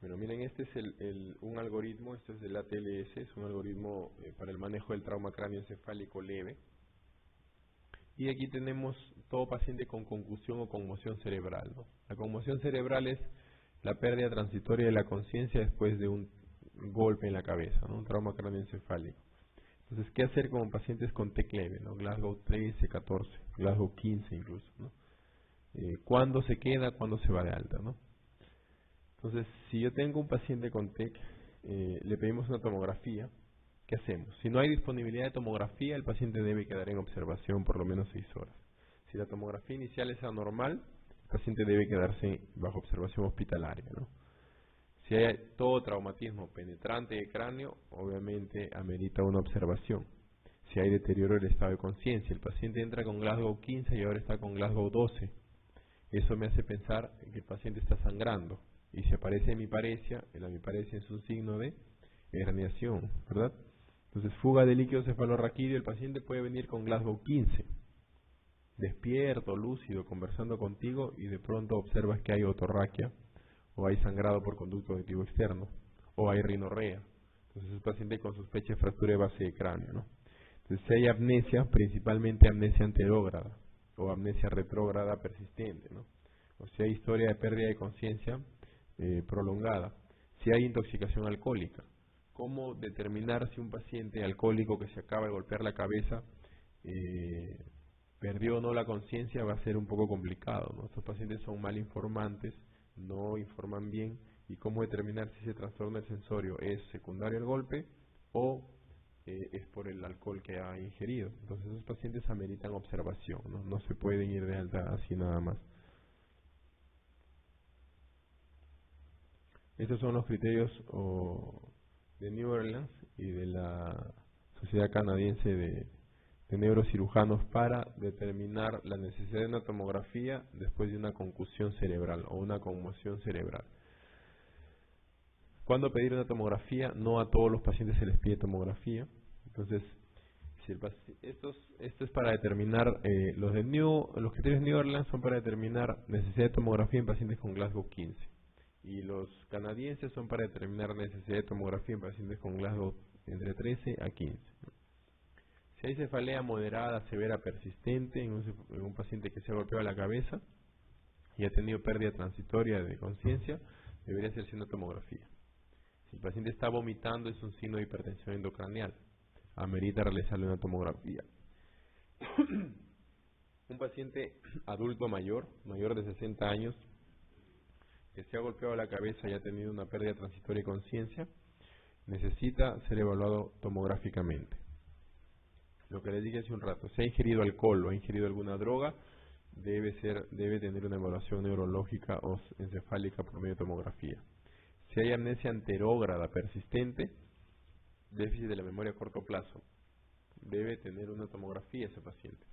Bueno, miren, este es un algoritmo, esto es del ATLS, es un algoritmo para el manejo del trauma cráneoencefálico leve. Y aquí tenemos todo paciente con concusión o conmoción cerebral, ¿no? La conmoción cerebral es la pérdida transitoria de la conciencia después de un golpe en la cabeza, ¿no? Un trauma cráneoencefálico. Entonces, ¿qué hacer con pacientes con TEC leve, ¿no? Glasgow 13, 14, Glasgow 15 incluso, ¿no? ¿Cuándo se queda, cuándo se va de alta, ¿no? Entonces, si yo tengo un paciente con TEC, le pedimos una tomografía. ¿Qué hacemos? Si no hay disponibilidad de tomografía, el paciente debe quedar en observación por lo menos 6 horas. Si la tomografía inicial es anormal, el paciente debe quedarse bajo observación hospitalaria, ¿no? Si hay todo traumatismo penetrante de cráneo, obviamente amerita una observación. Si hay deterioro del estado de conciencia, el paciente entra con Glasgow 15 y ahora está con Glasgow 12. Eso me hace pensar que el paciente está sangrando. Y si aparece hemiparesia, la hemiparesia es un signo de herniación, ¿verdad? Entonces, fuga de líquido cefalorraquídeo, el paciente puede venir con Glasgow 15, despierto, lúcido, conversando contigo, y de pronto observas que hay otorraquia, o hay sangrado por conducto auditivo externo, o hay rinorrea. Entonces, es un paciente con sospecha de fractura de base de cráneo, ¿no? Entonces, si hay amnesia, principalmente amnesia anterógrada, o amnesia retrógrada persistente, ¿no? O si hay historia de pérdida de conciencia prolongada, si hay intoxicación alcohólica. ¿Cómo determinar si un paciente alcohólico que se acaba de golpear la cabeza perdió o no la conciencia? Va a ser un poco complicado, ¿no? Estos pacientes son mal informantes, no informan bien. ¿Y cómo determinar si ese trastorno del sensorio es secundario al golpe o es por el alcohol que ha ingerido? Entonces, esos pacientes ameritan observación, ¿no? No se pueden ir de alta así nada más. Estos son los criterios de New Orleans y de la Sociedad Canadiense de Neurocirujanos para determinar la necesidad de una tomografía después de una concusión cerebral o una conmoción cerebral. ¿Cuándo pedir una tomografía? No a todos los pacientes se les pide tomografía. Entonces, si esto es para determinar, los criterios de New Orleans son para determinar necesidad de tomografía en pacientes con Glasgow 15. Y los canadienses son para determinar necesidad de tomografía en pacientes con Glasgow entre 13 a 15. Si hay cefalea moderada, severa, persistente en un paciente que se ha golpeado la cabeza y ha tenido pérdida transitoria de conciencia, debería hacerse una tomografía. Si el paciente está vomitando, es un signo de hipertensión endocranial. Amerita realizarle una tomografía. Un paciente adulto mayor de 60 años, que se ha golpeado la cabeza y ha tenido una pérdida transitoria de conciencia, necesita ser evaluado tomográficamente. Lo que les dije hace un rato, si ha ingerido alcohol o ha ingerido alguna droga, debe tener una evaluación neurológica o encefálica por medio de tomografía. Si hay amnesia anterógrada persistente, déficit de la memoria a corto plazo, debe tener una tomografía ese paciente.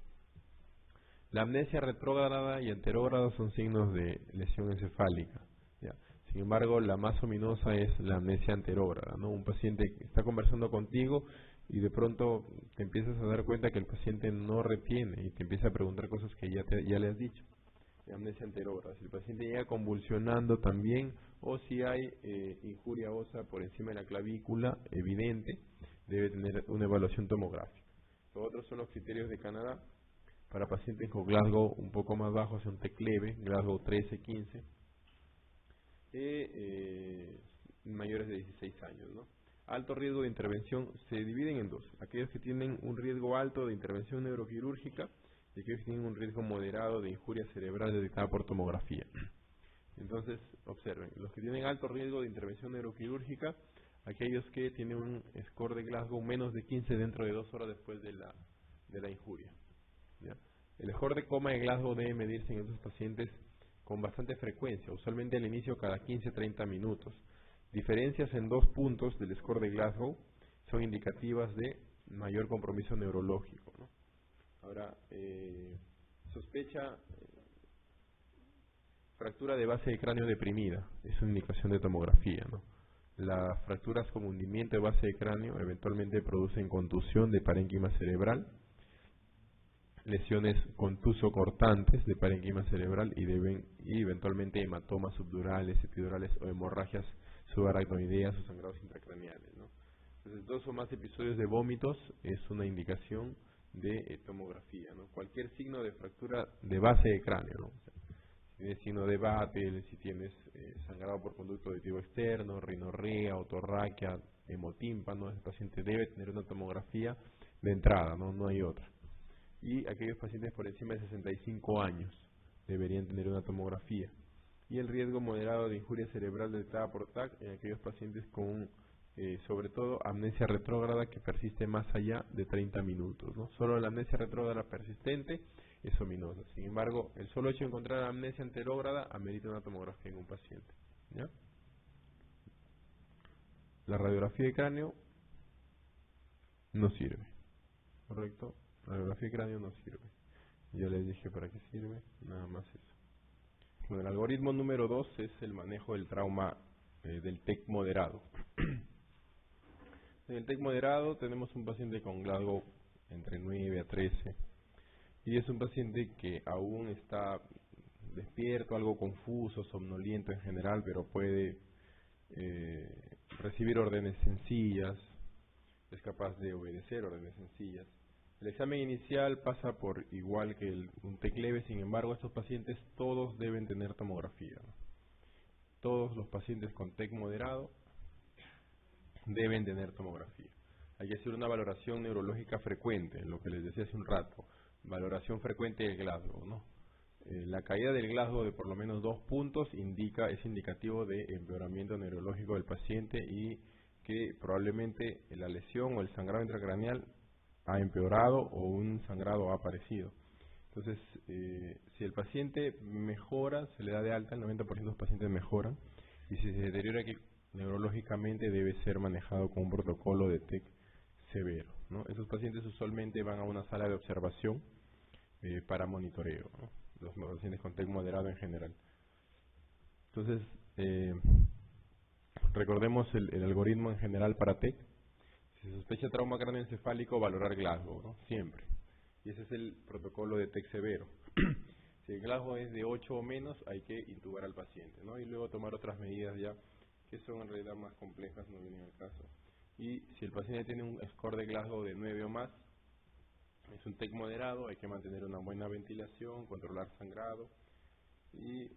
La amnesia retrógrada y anterógrada son signos de lesión encefálica, ¿ya? Sin embargo, la más ominosa es la amnesia anterógrada, ¿no? Un paciente que está conversando contigo y de pronto te empiezas a dar cuenta que el paciente no retiene y te empieza a preguntar cosas que ya le has dicho. Amnesia anterógrada. Si el paciente llega convulsionando también, o si hay injuria ósea por encima de la clavícula evidente, debe tener una evaluación tomográfica. Los otros son los criterios de Canadá para pacientes con Glasgow un poco más bajos, un TEC leve, Glasgow 13, 15, mayores de 16 años, ¿no? Alto riesgo de intervención se dividen en dos: aquellos que tienen un riesgo alto de intervención neuroquirúrgica y aquellos que tienen un riesgo moderado de injuria cerebral detectada por tomografía. Entonces, observen, los que tienen alto riesgo de intervención neuroquirúrgica, aquellos que tienen un score de Glasgow menos de 15 dentro de 2 horas después de la injuria, ¿ya? El score de coma de Glasgow debe medirse en estos pacientes con bastante frecuencia, usualmente al inicio cada 15-30 minutos. Diferencias en 2 puntos del score de Glasgow son indicativas de mayor compromiso neurológico, ¿no? Ahora, sospecha fractura de base de cráneo deprimida, es una indicación de tomografía, ¿no? Las fracturas con hundimiento de base de cráneo eventualmente producen contusión de parénquima cerebral. lesiones contuso-cortantes de parenquima cerebral y eventualmente hematomas subdurales, epidurales o hemorragias subaracnoideas o sangrados intracraneales, ¿no? Entonces, 2 o más episodios de vómitos es una indicación de tomografía, ¿no? Cualquier signo de fractura de base de cráneo, ¿no? O sea, si tienes signo de Vatel, si tienes sangrado por conducto auditivo externo, rinorrea, otorraquia, hemotímpano, ese paciente debe tener una tomografía de entrada, ¿no? No hay otra. Y aquellos pacientes por encima de 65 años deberían tener una tomografía. Y el riesgo moderado de injuria cerebral detectada por TAC en aquellos pacientes con, sobre todo, amnesia retrógrada que persiste más allá de 30 minutos, ¿no? Solo la amnesia retrógrada persistente es ominosa. Sin embargo, el solo hecho de encontrar amnesia anterógrada amerita una tomografía en un paciente, ¿ya? La radiografía de cráneo no sirve, ¿correcto? La radiografía de cráneo no sirve. Ya les dije para qué sirve, nada más eso. Bueno, el algoritmo número 2 es el manejo del trauma del TEC moderado. En el TEC moderado tenemos un paciente con Glasgow entre 9 a 13 y es un paciente que aún está despierto, algo confuso, somnoliento en general, pero puede recibir órdenes sencillas, es capaz de obedecer órdenes sencillas. El examen inicial pasa por igual que un TEC leve, sin embargo estos pacientes todos deben tener tomografía, ¿no? Todos los pacientes con TEC moderado deben tener tomografía. Hay que hacer una valoración neurológica frecuente, lo que les decía hace un rato, valoración frecuente del Glasgow, ¿no? La caída del Glasgow de por lo menos 2 puntos es indicativo de empeoramiento neurológico del paciente y que probablemente la lesión o el sangrado intracraneal ha empeorado o un sangrado ha aparecido. Entonces, si el paciente mejora, se le da de alta, el 90% de los pacientes mejoran, y si se deteriora neurológicamente debe ser manejado con un protocolo de TEC severo, ¿no? Esos pacientes usualmente van a una sala de observación para monitoreo, ¿no? Los pacientes con TEC moderado en general. Entonces, recordemos el algoritmo en general para TEC. Si se sospecha trauma cráneoencefálico, valorar Glasgow, ¿no? Siempre. Y ese es el protocolo de TEC severo. Si el Glasgow es de 8 o menos, hay que intubar al paciente, ¿no? Y luego tomar otras medidas ya que son en realidad más complejas, no vienen al caso. Y si el paciente tiene un score de Glasgow de 9 o más, es un TEC moderado, hay que mantener una buena ventilación, controlar sangrado y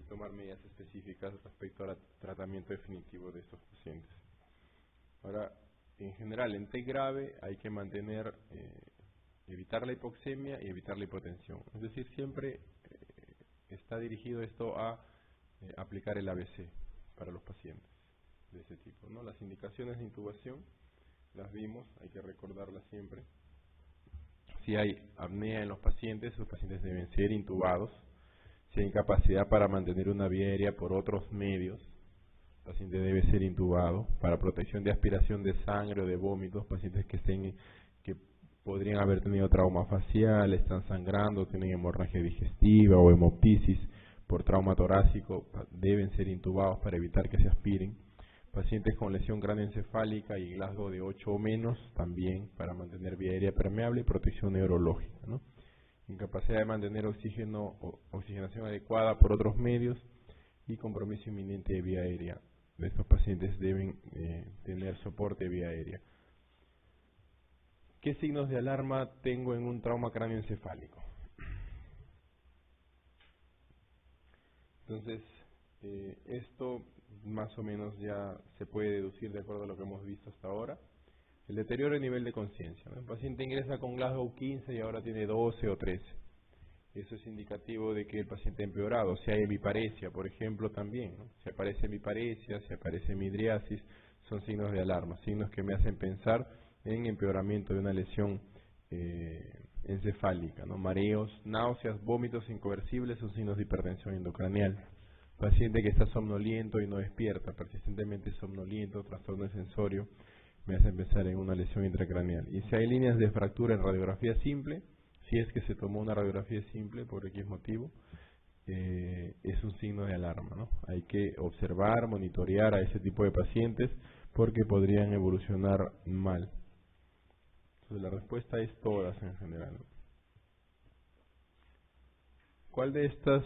tomar medidas específicas respecto al tratamiento definitivo de estos pacientes. Ahora, en general, en TEC grave hay que mantener, evitar la hipoxemia y evitar la hipotensión. Es decir, siempre está dirigido esto a aplicar el ABC para los pacientes de ese tipo, ¿no? Las indicaciones de intubación las vimos, hay que recordarlas siempre. Si hay apnea en los pacientes deben ser intubados. Si hay incapacidad para mantener una vía aérea por otros medios, el paciente debe ser intubado. Para protección de aspiración de sangre o de vómitos, pacientes que podrían haber tenido trauma facial, están sangrando, tienen hemorragia digestiva o hemoptisis por trauma torácico, deben ser intubados para evitar que se aspiren. Pacientes con lesión cráneoencefálica y Glasgow de 8 o menos, también para mantener vía aérea permeable y protección neurológica, ¿no? Incapacidad de mantener oxigenación adecuada por otros medios y compromiso inminente de vía aérea. Estos pacientes deben tener soporte de vía aérea. ¿Qué signos de alarma tengo en un trauma cráneoencefálico? Entonces, esto más o menos ya se puede deducir de acuerdo a lo que hemos visto hasta ahora. El deterioro de nivel de conciencia, ¿no? El paciente ingresa con Glasgow 15 y ahora tiene 12 o 13. Eso es indicativo de que el paciente ha empeorado. Si hay hemiparesia, por ejemplo, también, ¿no? Si aparece hemiparesia, si aparece midriasis, son signos de alarma, signos que me hacen pensar en empeoramiento de una lesión encefálica, ¿no? Mareos, náuseas, vómitos inconversibles son signos de hipertensión endocraneal. Paciente que está somnoliento y no despierta, persistentemente somnoliento, trastorno de sensorio, me hacen pensar en una lesión intracraneal. Y si hay líneas de fractura en radiografía simple, si es que se tomó una radiografía simple por X motivo, es un signo de alarma, ¿no? Hay que observar, monitorear a ese tipo de pacientes porque podrían evolucionar mal. Entonces la respuesta es todas en general, ¿no? ¿Cuál de estas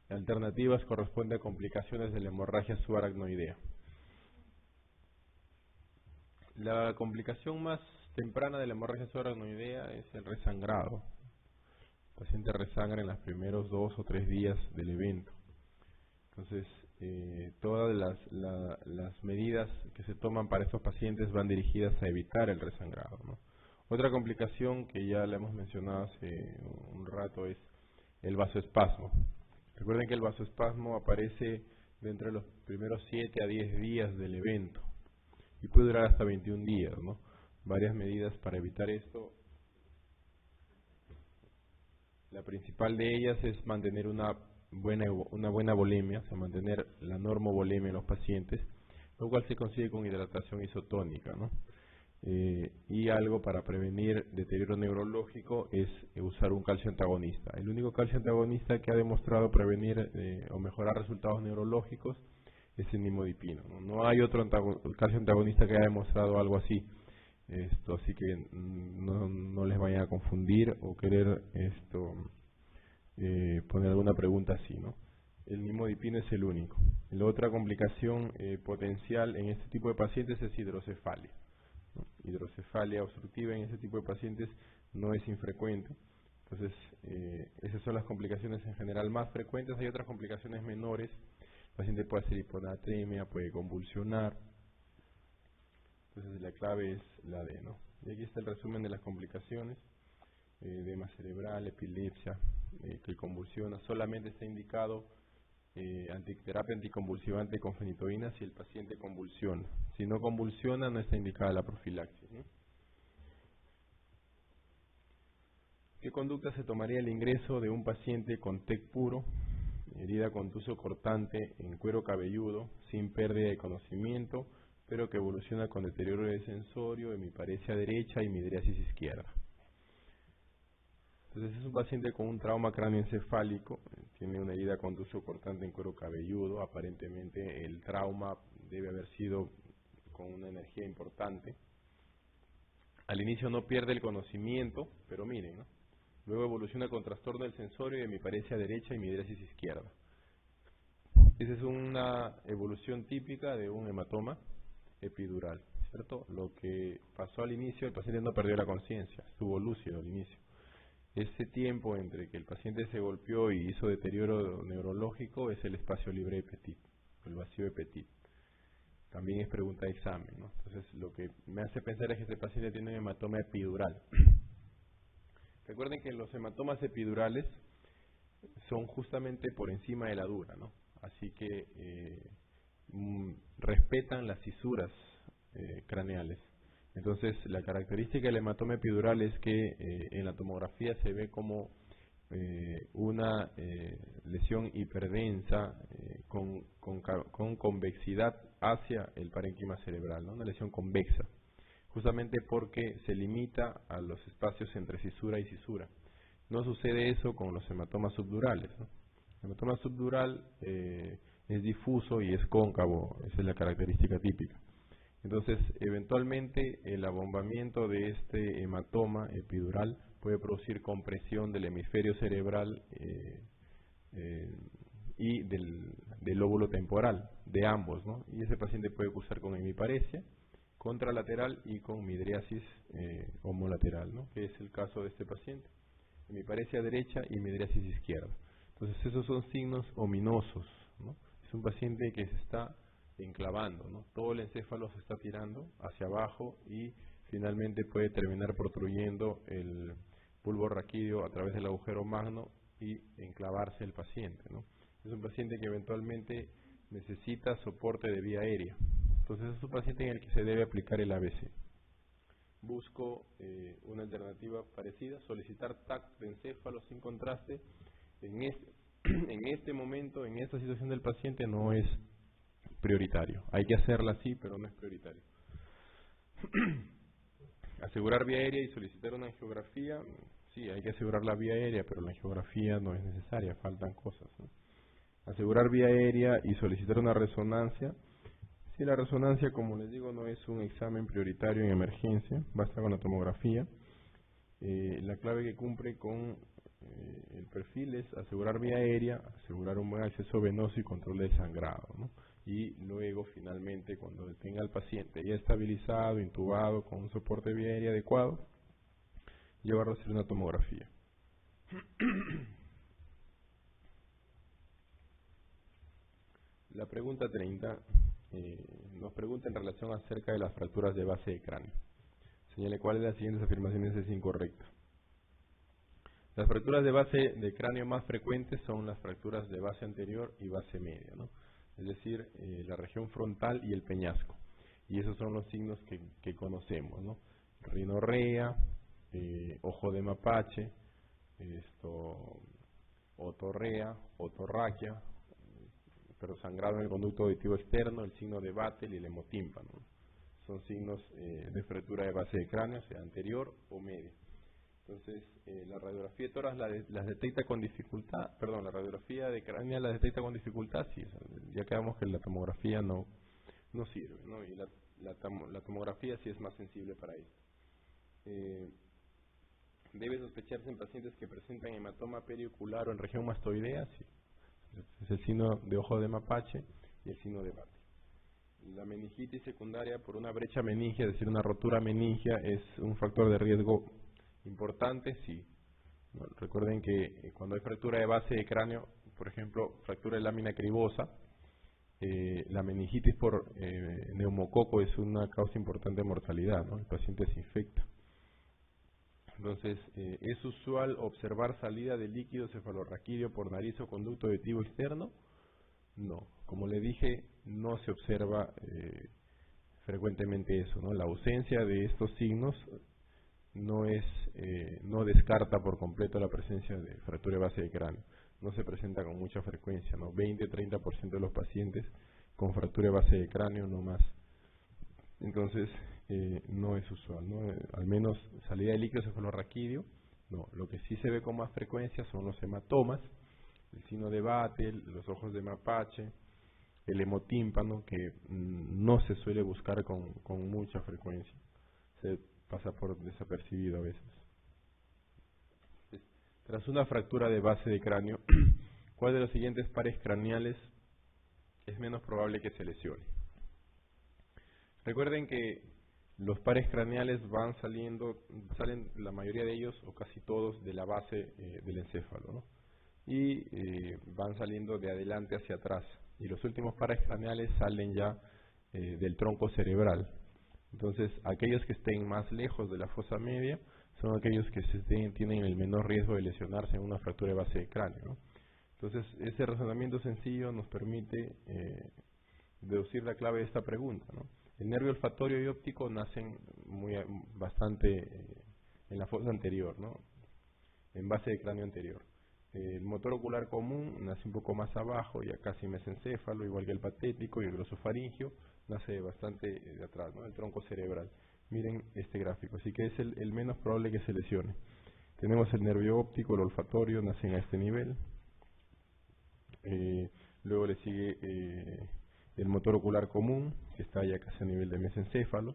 alternativas corresponde a complicaciones de la hemorragia subaracnoidea? La complicación más temprana de la hemorragia subaracnoidea es el resangrado. El paciente resangra en los primeros 2 o 3 días del evento. Entonces, todas las medidas que se toman para estos pacientes van dirigidas a evitar el resangrado, ¿no? Otra complicación que ya la hemos mencionado hace un rato es el vasoespasmo. Recuerden que el vasoespasmo aparece dentro de los primeros 7 a 10 días del evento y puede durar hasta 21 días, ¿no? Varias medidas para evitar esto. La principal de ellas es mantener una buena volemia, o sea, mantener la normovolemia en los pacientes, lo cual se consigue con hidratación isotónica, ¿no? Y algo para prevenir deterioro neurológico es usar un calcio antagonista. El único calcio antagonista que ha demostrado prevenir o mejorar resultados neurológicos es el nimodipino, ¿no? No hay otro calcio antagonista que haya demostrado algo así. Así que no les vayan a confundir o querer poner alguna pregunta así, ¿no? El nimodipino es el único. La otra complicación potencial en este tipo de pacientes es hidrocefalia, ¿no? Hidrocefalia obstructiva en este tipo de pacientes no es infrecuente. Entonces, esas son las complicaciones en general más frecuentes. Hay otras complicaciones menores. El paciente puede hacer hiponatremia, puede convulsionar. Entonces, la clave es la D, ¿no? Y aquí está el resumen de las complicaciones. Edema cerebral, epilepsia, que convulsiona. Solamente está indicado terapia anticonvulsivante con fenitoína si el paciente convulsiona. Si no convulsiona, no está indicada la profilaxis, ¿no? ¿Qué conducta se tomaría el ingreso de un paciente con TEC puro, herida contuso cortante en cuero cabelludo, sin pérdida de conocimiento, pero que evoluciona con deterioro del sensorio, hemiparesia derecha y midriasis izquierda? Entonces es un paciente con un trauma cráneoencefálico, tiene una herida contuso cortante en cuero cabelludo. Aparentemente el trauma debe haber sido con una energía importante. Al inicio no pierde el conocimiento, pero miren, ¿no? Luego evoluciona con trastorno del sensorio y hemiparesia derecha y midriasis izquierda. Esa es una evolución típica de un hematoma epidural, ¿cierto? Lo que pasó al inicio, el paciente no perdió la conciencia, estuvo lúcido al inicio. Ese tiempo entre que el paciente se golpeó y hizo deterioro neurológico es el espacio libre de Petit, el vacío de Petit. También es pregunta de examen, ¿no? Entonces, lo que me hace pensar es que este paciente tiene un hematoma epidural. Recuerden que los hematomas epidurales son justamente por encima de la dura, ¿no? Así que respetan las cisuras craneales. Entonces, la característica del hematoma epidural es que en la tomografía se ve como una lesión hiperdensa con convexidad hacia el parénquima cerebral, ¿no? Una lesión convexa, justamente porque se limita a los espacios entre cisura y cisura. No sucede eso con los hematomas subdurales, ¿no? El hematoma subdural es difuso y es cóncavo, esa es la característica típica. Entonces, eventualmente, el abombamiento de este hematoma epidural puede producir compresión del hemisferio cerebral y del lóbulo temporal, de ambos, ¿no? Y ese paciente puede cursar con hemiparesia contralateral y con midriasis homolateral, ¿no? Que es el caso de este paciente. Hemiparesia derecha y midriasis izquierda. Entonces, esos son signos ominosos, ¿no? Es un paciente que se está enclavando, ¿no? Todo el encéfalo se está tirando hacia abajo y finalmente puede terminar protruyendo el bulbo raquídeo a través del agujero magno y enclavarse el paciente, ¿no? Es un paciente que eventualmente necesita soporte de vía aérea. Entonces es un paciente en el que se debe aplicar el ABC. Busco una alternativa parecida, solicitar TAC de encéfalo sin contraste. En este momento, en esta situación del paciente, no es prioritario. Hay que hacerla así, pero no es prioritario. Asegurar vía aérea y solicitar una angiografía. Sí, hay que asegurar la vía aérea, pero la angiografía no es necesaria, faltan cosas, ¿no? Asegurar vía aérea y solicitar una resonancia. Si la resonancia, como les digo, no es un examen prioritario en emergencia, basta con la tomografía. La clave que cumple con el perfil es asegurar vía aérea, asegurar un buen acceso venoso y control del sangrado, ¿no? Y luego, finalmente, cuando tenga al paciente ya estabilizado, intubado, con un soporte vía aérea adecuado, llevarlo a hacer una tomografía. La pregunta 30 nos pregunta en relación acerca de las fracturas de base de cráneo. Señale cuál de las siguientes afirmaciones es incorrecta. Las fracturas de base de cráneo más frecuentes son las fracturas de base anterior y base media, ¿no? Es decir, la región frontal y el peñasco. Y esos son los signos que conocemos, ¿no? Rinorrea, ojo de mapache, otorrea, otorraquia, pero sangrado en el conducto auditivo externo, el signo de Battle y el hemotímpano. Son signos de fractura de base de cráneo, sea anterior o media. Entonces, la radiografía de tórax las detecta con dificultad, la radiografía de cráneo las detecta con dificultad, sí, ya quedamos que la tomografía no sirve, ¿no? Y la tomografía sí es más sensible para esto. Debe sospecharse en pacientes que presentan hematoma periocular o en región mastoidea, sí. Es el signo de ojo de mapache y el signo de Battle. La meningitis secundaria por una brecha meningia, es decir, una rotura meningia, es un factor de riesgo importante, sí. Bueno, recuerden que cuando hay fractura de base de cráneo, por ejemplo, fractura de lámina cribosa, la meningitis por neumococo es una causa importante de mortalidad, ¿no? El paciente se infecta. Entonces, ¿es usual observar salida de líquido cefalorraquídeo por nariz o conducto auditivo externo? No. Como le dije, no se observa frecuentemente eso, ¿no? La ausencia de estos signos no descarta por completo la presencia de fractura de base de cráneo. No se presenta con mucha frecuencia, ¿no? 20-30% de los pacientes con fractura de base de cráneo, no más. Entonces, no es usual, ¿no? Al menos salida de líquido cefalorraquídeo, no. Lo que sí se ve con más frecuencia son los hematomas, el signo de Battle, los ojos de mapache, el hemotímpano, que no se suele buscar con mucha frecuencia. Se pasa por desapercibido a veces. Tras una fractura de base de cráneo, ¿cuál de los siguientes pares craneales es menos probable que se lesione? Recuerden que los pares craneales salen la mayoría de ellos o casi todos de la base del encéfalo, ¿no? Y van saliendo de adelante hacia atrás. Y los últimos pares craneales salen ya del tronco cerebral. Entonces, aquellos que estén más lejos de la fosa media son aquellos que tienen el menor riesgo de lesionarse en una fractura de base de cráneo, ¿no? Entonces, ese razonamiento sencillo nos permite deducir la clave de esta pregunta, ¿no? El nervio olfatorio y óptico nacen bastante en la fosa anterior, ¿no? En base de cráneo anterior. El motor ocular común nace un poco más abajo, ya casi mesencéfalo, igual que el patético, y el glosofaringio nace bastante de atrás, ¿no? El tronco cerebral. Miren este gráfico, así que es el menos probable que se lesione. Tenemos el nervio óptico, el olfatorio, nacen a este nivel. Luego le sigue el motor ocular común, que está ya casi a nivel de mesencéfalo,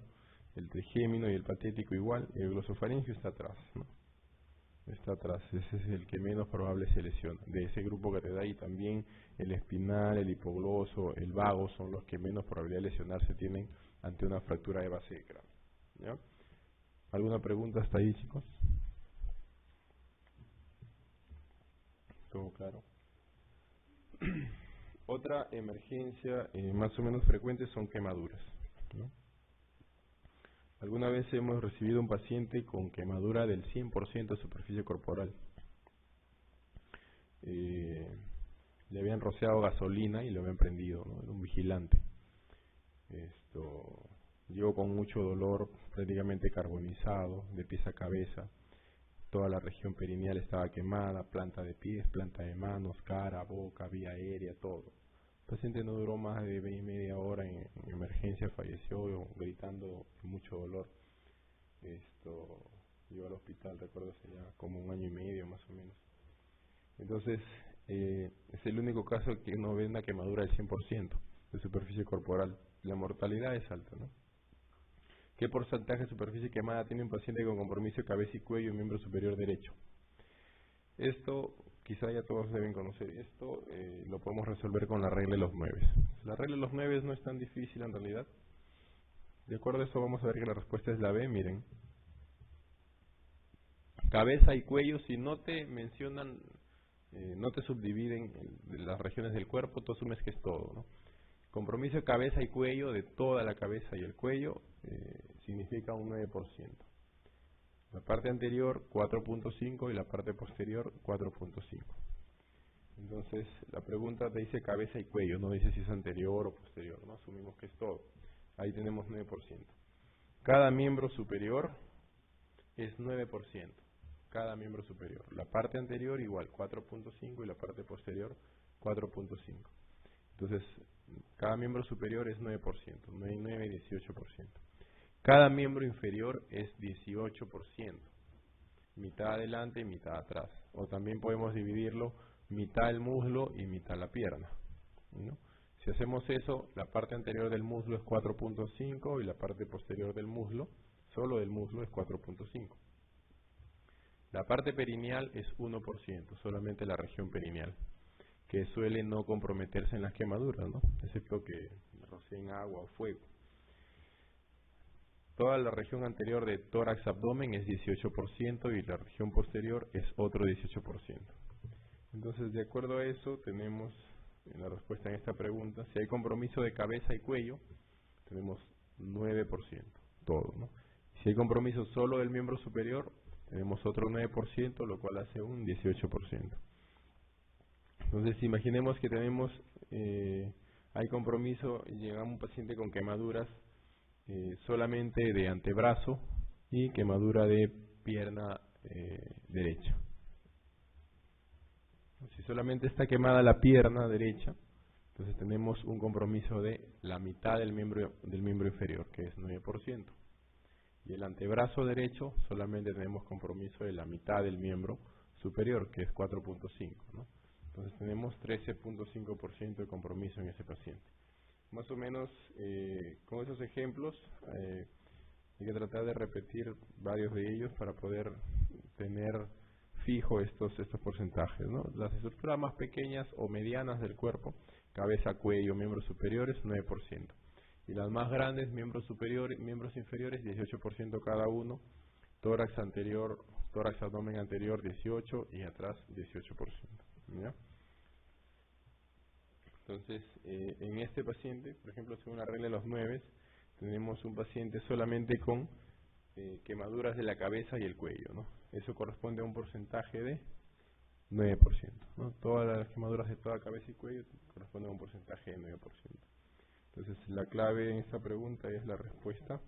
el trigémino y el patético igual, y el glosofaringio está atrás, ¿no? Está atrás, ese es el que menos probable se lesiona. De ese grupo que te da, y también el espinal, el hipogloso, el vago son los que menos probabilidad de lesionarse tienen ante una fractura de base de cráneo, ¿ya? ¿Alguna pregunta hasta ahí, chicos? ¿Todo claro? Otra emergencia más o menos frecuente son quemaduras, ¿no? Alguna vez hemos recibido un paciente con quemadura del 100% de superficie corporal. Le habían rociado gasolina y lo habían prendido, ¿no? Era un vigilante. Llegó con mucho dolor, prácticamente carbonizado, de pies a cabeza. Toda la región perineal estaba quemada, planta de pies, planta de manos, cara, boca, vía aérea, todo. El paciente no duró más de media hora en emergencia, falleció gritando mucho dolor. Llegó al hospital, recuerdo, hace ya como 1 año y medio más o menos. Entonces, es el único caso que uno ve una quemadura del 100% de superficie corporal. La mortalidad es alta, ¿no? ¿Qué porcentaje de superficie quemada tiene un paciente con compromiso de cabeza y cuello y miembro superior derecho? Esto quizá ya todos deben conocer. Esto lo podemos resolver con la regla de los 9. La regla de los 9 no es tan difícil en realidad. De acuerdo a eso vamos a ver que la respuesta es la B, miren. Cabeza y cuello, si no te mencionan, no te subdividen las regiones del cuerpo, tú asumes que es todo, ¿no? Compromiso de cabeza y cuello, de toda la cabeza y el cuello, significa un 9%. La parte anterior 4.5 y la parte posterior 4.5. Entonces la pregunta te dice cabeza y cuello, no dice si es anterior o posterior, ¿no? Asumimos que es todo. Ahí tenemos 9%. Cada miembro superior es 9%. Cada miembro superior. La parte anterior igual 4.5 y la parte posterior 4.5. Entonces cada miembro superior es 9%, 9, 18%. Cada miembro inferior es 18%, mitad adelante y mitad atrás. O también podemos dividirlo mitad el muslo y mitad la pierna, ¿no? Si hacemos eso, la parte anterior del muslo es 4.5 y la parte posterior del muslo, solo del muslo, es 4.5. La parte perineal es 1%, solamente la región perineal, que suele no comprometerse en las quemaduras, ¿no? Excepto que roceen agua o fuego. Toda la región anterior de tórax-abdomen es 18% y la región posterior es otro 18%. Entonces, de acuerdo a eso, tenemos en la respuesta en esta pregunta, si hay compromiso de cabeza y cuello, tenemos 9%, todo, ¿no? Si hay compromiso solo del miembro superior, tenemos otro 9%, lo cual hace un 18%. Entonces, imaginemos que tenemos, hay compromiso y llega un paciente con quemaduras solamente de antebrazo y quemadura de pierna derecha. Si solamente está quemada la pierna derecha, entonces tenemos un compromiso de la mitad del miembro inferior, que es 9%. Y el antebrazo derecho solamente tenemos compromiso de la mitad del miembro superior, que es 4.5, ¿no? Entonces tenemos 13.5% de compromiso en ese paciente. Más o menos con esos ejemplos hay que tratar de repetir varios de ellos para poder tener fijo estos porcentajes, ¿no? Las estructuras más pequeñas o medianas del cuerpo, cabeza, cuello, miembros superiores, 9%. Y las más grandes, miembros superiores, miembros inferiores, 18% cada uno, tórax anterior, tórax abdomen anterior 18 y atrás 18%. ¿Ya? Entonces, en este paciente, por ejemplo, según la regla de los 9, tenemos un paciente solamente con quemaduras de la cabeza y el cuello, ¿no? Eso corresponde a un porcentaje de 9%, ¿no? Todas las quemaduras de toda cabeza y cuello corresponden a un porcentaje de 9%. Entonces, la clave en esta pregunta es la respuesta